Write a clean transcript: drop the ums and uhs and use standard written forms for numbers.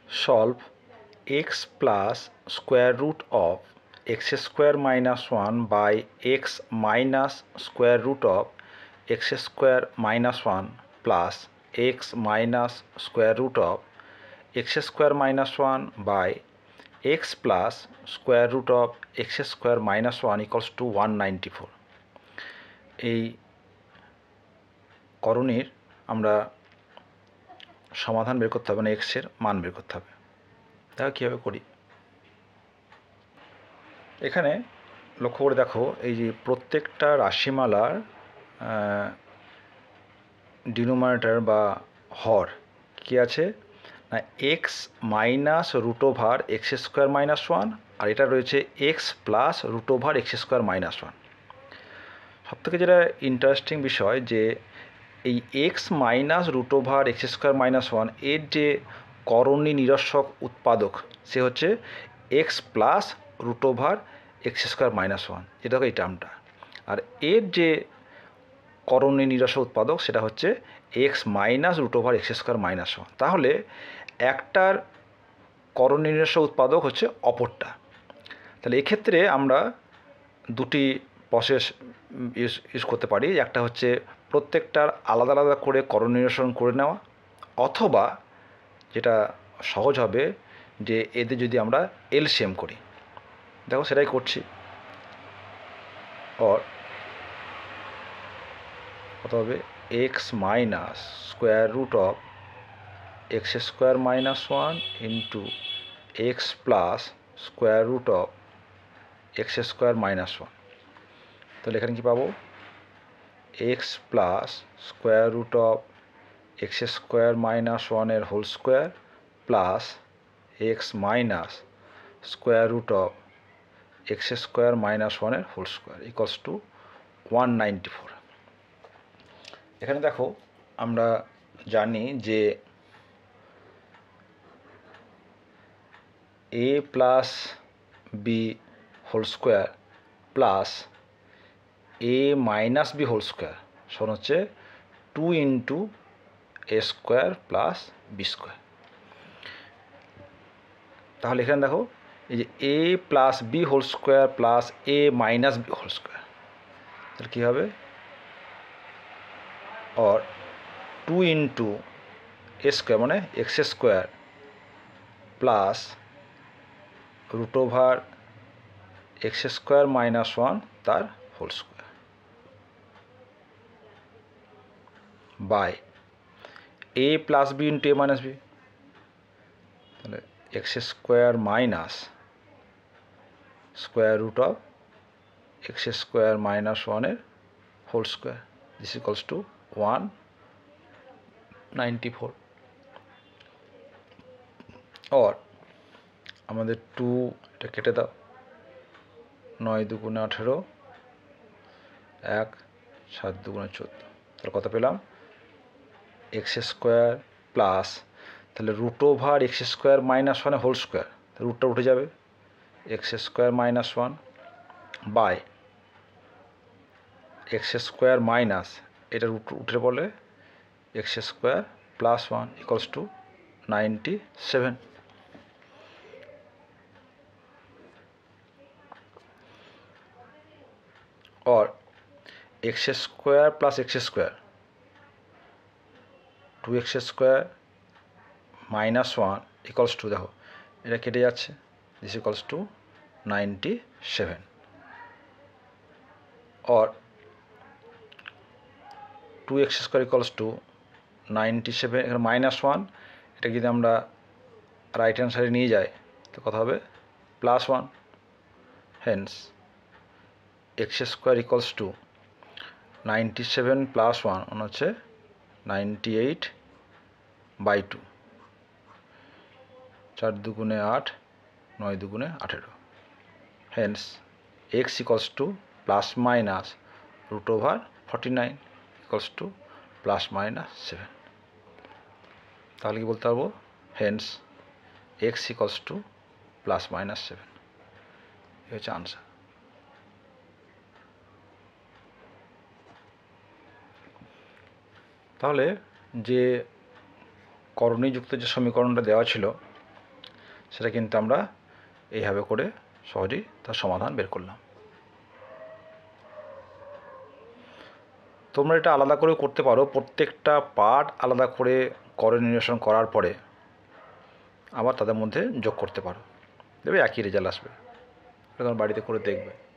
solve x plus square root of x square minus 1 by x minus square root of x square minus 1 plus x minus square root of x square minus 1 by x plus square root of x square minus 1 equals to 194. এই করণীর আমরা সমাধান বের করতে হবে, না x এর মান বের করতে হবে। দেখো কীভাবে করি। এখানে লক্ষ্য করে দেখো, এই যে প্রত্যেকটা রাশিমালার ডিনোমিনেটর বা হর কি আছে না, x minus root over x square minus one, আর এটা রয়েছে x plus root over x square minus one. সবথেকে যেটা ইন্টারেস্টিং বিষয় যে এই x minus root over x square minus one এর যে করণী নিরসক উৎপাদক সে হচ্ছে x plus root over x square minus one, যেটা এই টার্মটা। আর এর যে করণী নিরসক উৎপাদক সেটা হচ্ছে x minus root over x square minus one. তাহলে একটার করণী নিরসক উৎপাদক হচ্ছে অপরটা। তাহলে এক্ষেত্রে আমরা দুটি প্রসেস ইউজ করতে পারি। একটা হচ্ছে প্রত্যেকটার আলাদা আলাদা করে করণ নিরসন করে নেওয়া, অথবা যেটা সহজ হবে যে এদের যদি আমরা এলসিএম করি। দেখো সেটাই করছি। অর কত হবে, x minus square root of x square minus one into x plus square root of x square minus one. তাহলে এখানে কী পাবো, x plus square root of x square minus ওয়ানের whole square plus x minus square root of x square minus ওয়ানের whole square equals to 194। এখানে দেখো আমরা জানি যে a plus b whole square plus a minus b whole square সমান হচ্ছে 2 into a square plus b square. তাহলে এখানে দেখো এই যে a plus b whole square plus a minus b whole square, তাহলে কী হবে, और 2 इंटू ए स्क्वायर মানে x square plus root over x square minus 1 तार whole square by a plus b into a minus b, তাহলে x square minus square root of x square minus 1 এর whole square this equals to 194। और আমাদের 2 এটা কেটে দাও, 9 দুগুণে 18, 1 7 দুগুণে 14, তাহলে কত পেলাম, এক্স স্কোয়ার প্লাস, তাহলে root over x square minus ওয়ানের হোল স্কোয়ার, রুটটা উঠে যাবে, x square minus 1 by x square minus এটা রুট উঠে বলে x square plus 1 equals to 97। और x square plus x square 2x square minus 1 equals to, देखो এটা কেটে যাচ্ছে, दिस इक्वल्स टू 97। और 2x स्क्वायर इक्वल्स टू 97, এখানে মাইনাস 1, এটা যদি আমরা রাইট হ্যান্ড সাইডে নিয়ে যাই তো কত হবে, plus 1। Hence x square equals to 97 plus 1 মানে হচ্ছে 98/2, 4 দুগুণে 8, 9 দুগুণে 18। Hence x equals to plus minus root over 49 equals to plus minus 7। তাহলে কি বলতে পারবো, hence x equals to plus minus 7, এই হচ্ছে আনসার। তাহলে যে করণীযুক্ত যে সমীকরণটা দেওয়া ছিল সেটা কিন্তু আমরা এইভাবে করে সহজেই তার সমাধান বের করলাম। তোমরা এটা আলাদা করেও করতে পারো, প্রত্যেকটা পার্ট আলাদা করে কোঅর্ডিনেশন করার পরে আবার তাদের মধ্যে যোগ করতে পারো, দেখবে একই রেজাল্ট আসবে। এটা তোমার বাড়িতে করে দেখবে।